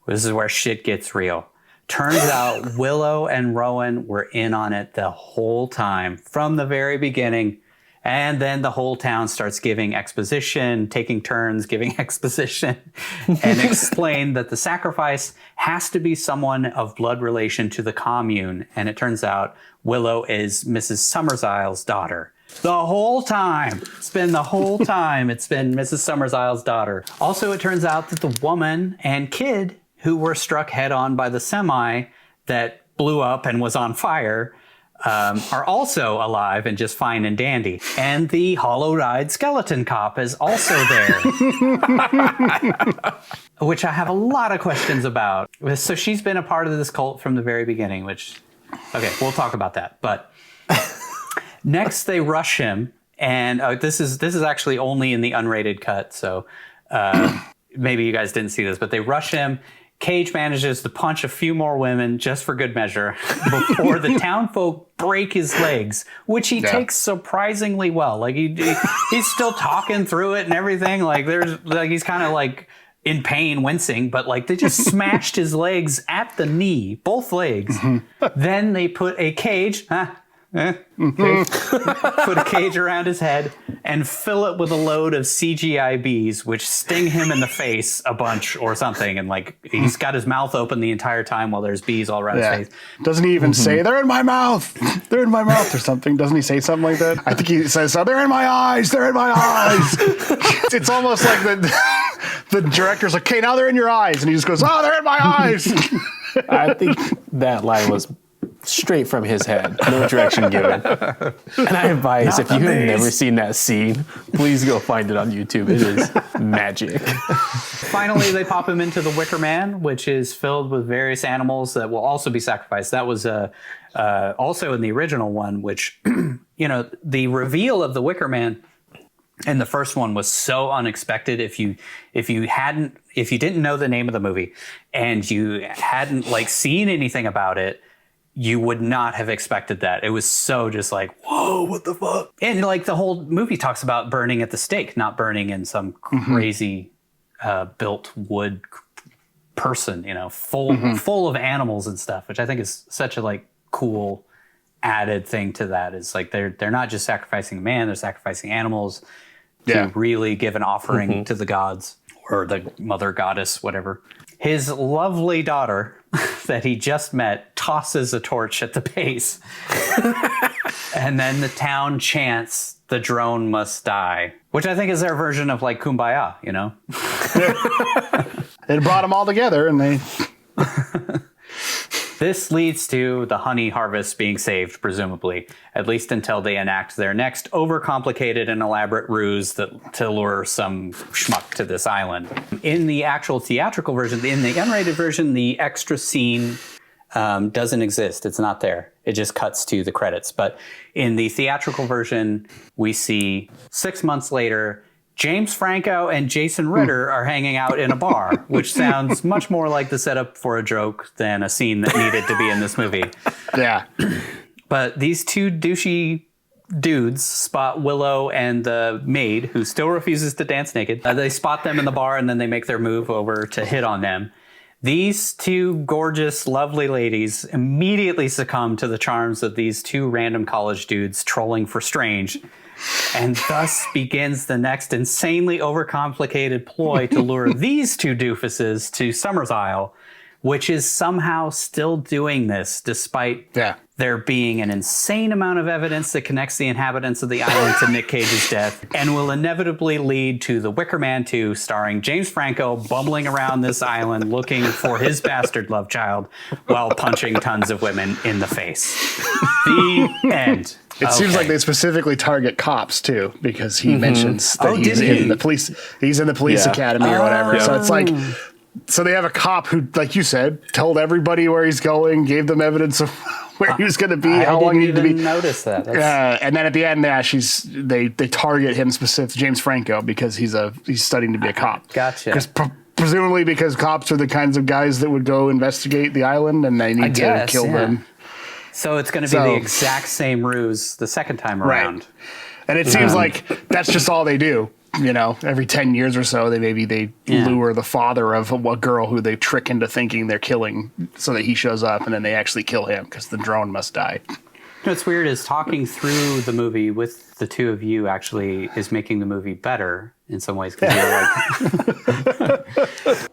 This is where shit gets real. Turns out Willow and Rowan were in on it the whole time, from the very beginning. And then the whole town starts giving exposition, taking turns giving exposition, and explain that the sacrifice has to be someone of blood relation to the commune. And it turns out Willow is Mrs. Summersisle's daughter. The whole time. It's been Mrs. Summersisle's daughter. Also, it turns out that the woman and kid who were struck head on by the semi that blew up and was on fire are also alive and just fine and dandy. And the hollow-eyed skeleton cop is also there, which I have a lot of questions about. So she's been a part of this cult from the very beginning, which, okay, we'll talk about that. But next they rush him, and this is actually only in the unrated cut, so maybe you guys didn't see this, but they rush him. Cage manages to punch a few more women just for good measure before the townfolk break his legs, which he takes surprisingly well. Like he's still talking through it and everything. Like he's kind of like in pain, wincing, but like they just smashed his legs at the knee, both legs. Then they put a cage. Put a cage around his head and fill it with a load of CGI bees, which sting him in the face a bunch or something. And like he's got his mouth open the entire time while there's bees all around his face. Doesn't he even say, "They're in my mouth, they're in my mouth" or something? Doesn't he say something like that? I think he says, "Oh, they're in my eyes, they're in my eyes." It's almost like the director's like, "Okay, now they're in your eyes," and he just goes, "Oh, they're in my eyes." I think that line was straight from his head, no direction given. And I advise, if you have never seen that scene, please go find it on YouTube. It is magic. Finally, they pop him into the Wicker Man, which is filled with various animals that will also be sacrificed. That was also in the original one, which, the reveal of the Wicker Man in the first one was so unexpected. If you didn't know the name of the movie and you hadn't seen anything about it, you would not have expected that. It was so just like, whoa, what the fuck? And the whole movie talks about burning at the stake, not burning in some crazy built wood person, full of animals and stuff, which I think is such a cool added thing to that. Is they're not just sacrificing a man, they're sacrificing animals to really give an offering to the gods or the mother goddess, whatever. His lovely daughter that he just met tosses a torch at the base. And then the town chants, "The drone must die," which I think is their version of Kumbaya, It brought them all together and they... This leads to the honey harvest being saved, presumably, at least until they enact their next overcomplicated and elaborate ruse to lure some schmuck to this island. In the actual theatrical version, in the unrated version, the extra scene doesn't exist. It's not there. It just cuts to the credits. But in the theatrical version, we see 6 months later, James Franco and Jason Ritter are hanging out in a bar, which sounds much more like the setup for a joke than a scene that needed to be in this movie. Yeah. But these two douchey dudes spot Willow and the maid, who still refuses to dance naked. They spot them in the bar, and then they make their move over to hit on them. These two gorgeous, lovely ladies immediately succumb to the charms of these two random college dudes trolling for strange. And thus begins the next insanely overcomplicated ploy to lure these two doofuses to Summersisle, which is somehow still doing this despite there being an insane amount of evidence that connects the inhabitants of the island to Nick Cage's death, and will inevitably lead to The Wicker Man 2, starring James Franco bumbling around this island looking for his bastard love child while punching tons of women in the face. The end. It seems like they specifically target cops too, because he mentions that he's in the police. He's in the police academy or whatever. So it's like, so they have a cop who, like you said, told everybody where he's going, gave them evidence of where he was going to be, how long he needed to be. I didn't notice that. And then at the end, they target him specifically, James Franco, because he's studying to be a cop. Gotcha. Because presumably because cops are the kinds of guys that would go investigate the island, and they need to kill them. So it's going to be the exact same ruse the second time around. Right. And it seems like that's just all they do. You know, every 10 years or so, they lure the father of a girl who they trick into thinking they're killing so that he shows up, and then they actually kill him because the drone must die. What's weird is talking through the movie with the two of you actually is making the movie better in some ways. 'Cause you're like...